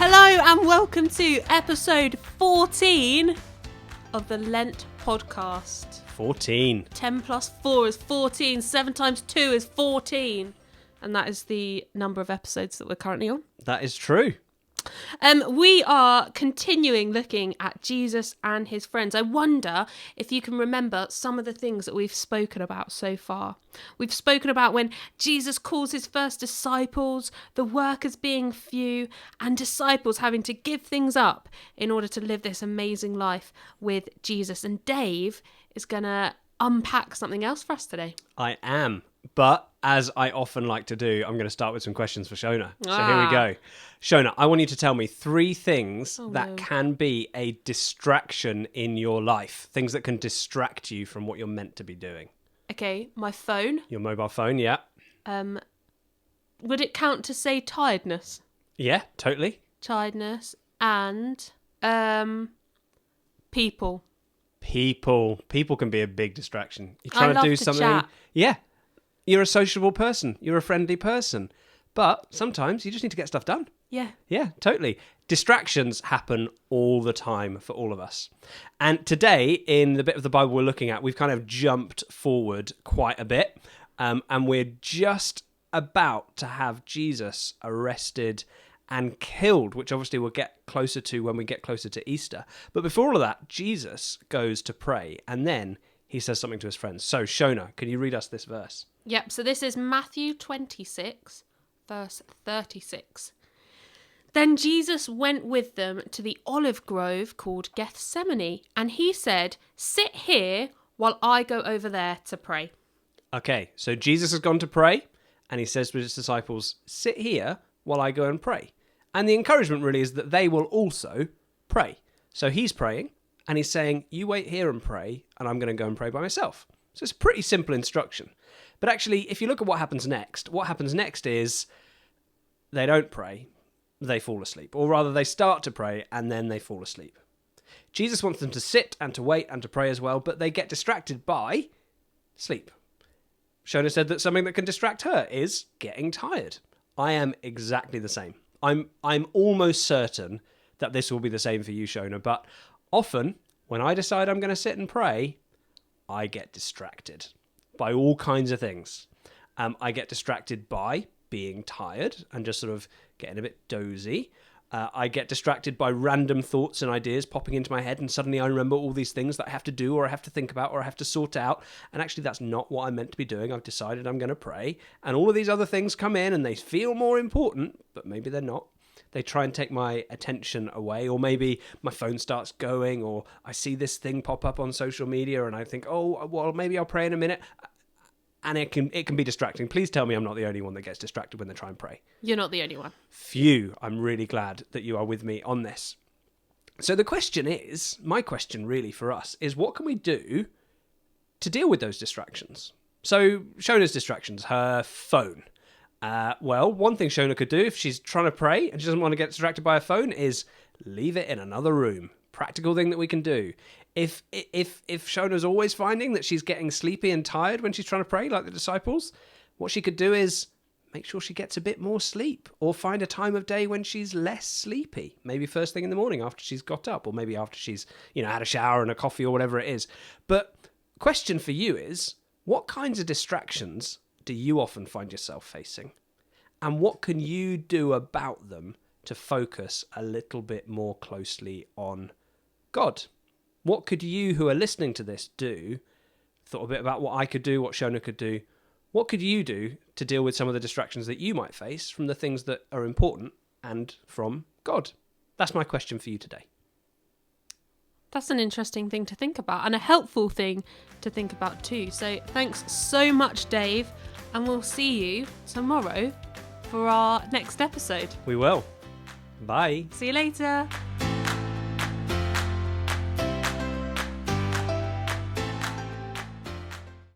Hello and welcome to episode 14 of the Lent Podcast. 14. 10 plus 4 is 14, 7 times 2 is 14. And that is the number of episodes that we're currently on. That is true. We are continuing looking at Jesus and his friends. I wonder if you can remember some of the things that we've spoken about so far. We've spoken about when Jesus calls his first disciples, the workers being few, and disciples having to give things up in order to live this amazing life with Jesus. And Dave is going to unpack something else for us today. I am. But as I often like to do, I'm going to start with some questions for Shona. So here we go. Shona, I want you to tell me 3 things that can be a distraction in your life. Things that can distract you from what you're meant to be doing. Okay, my phone. Your mobile phone, yeah. Would it count to say tiredness? Yeah, totally. Tiredness and people. People can be a big distraction. You're trying to do something. Chat. Yeah. You're a sociable person. You're a friendly person. But sometimes you just need to get stuff done. Yeah. Yeah, totally. Distractions happen all the time for all of us. And today, in the bit of the Bible we're looking at, we've kind of jumped forward quite a bit. And we're just about to have Jesus arrested and killed, which obviously we'll get closer to when we get closer to Easter. But before all of that, Jesus goes to pray, and then he says something to his friends. So, Shona, can you read us this verse? Yep, so this is Matthew 26, verse 36. Then Jesus went with them to the olive grove called Gethsemane, and he said, "Sit here while I go over there to pray." Okay, so Jesus has gone to pray, and he says to his disciples, "Sit here while I go and pray." And the encouragement really is that they will also pray. So he's praying, and he's saying, "You wait here and pray, and I'm going to go and pray by myself." So it's a pretty simple instruction. But actually, if you look at what happens next is they don't pray, they fall asleep. Or rather, they start to pray, and then they fall asleep. Jesus wants them to sit and to wait and to pray as well, but they get distracted by sleep. Shona said that something that can distract her is getting tired. I am exactly the same. I'm almost certain that this will be the same for you, Shona, but often when I decide I'm going to sit and pray, I get distracted by all kinds of things. I get distracted by being tired and just sort of getting a bit dozy. I get distracted by random thoughts and ideas popping into my head, and suddenly I remember all these things that I have to do or I have to think about or I have to sort out, and actually that's not what I'm meant to be doing. I've decided I'm going to pray, and all of these other things come in and they feel more important, but maybe they're not. They try and take my attention away, or maybe my phone starts going, or I see this thing pop up on social media and I think, oh, well, maybe I'll pray in a minute. And it can be distracting. Please tell me I'm not the only one that gets distracted when they try and pray. You're not the only one. Phew, I'm really glad that you are with me on this. So the question is, my question really for us, is what can we do to deal with those distractions? So Shona's distractions, her phone. Well, one thing Shona could do if she's trying to pray and she doesn't want to get distracted by her phone is leave it in another room. Practical thing that we can do. If Shona's always finding that she's getting sleepy and tired when she's trying to pray, like the disciples, what she could do is make sure she gets a bit more sleep, or find a time of day when she's less sleepy. Maybe first thing in the morning after she's got up, or maybe after she's, had a shower and a coffee or whatever it is. But question for you is, what kinds of distractions do you often find yourself facing? And what can you do about them to focus a little bit more closely on God? What could you who are listening to this do? Thought a bit about what I could do, what Shona could do. What could you do to deal with some of the distractions that you might face from the things that are important and from God? That's my question for you today. That's an interesting thing to think about, and a helpful thing to think about too. So thanks so much, Dave, and we'll see you tomorrow for our next episode. We will. Bye. See you later.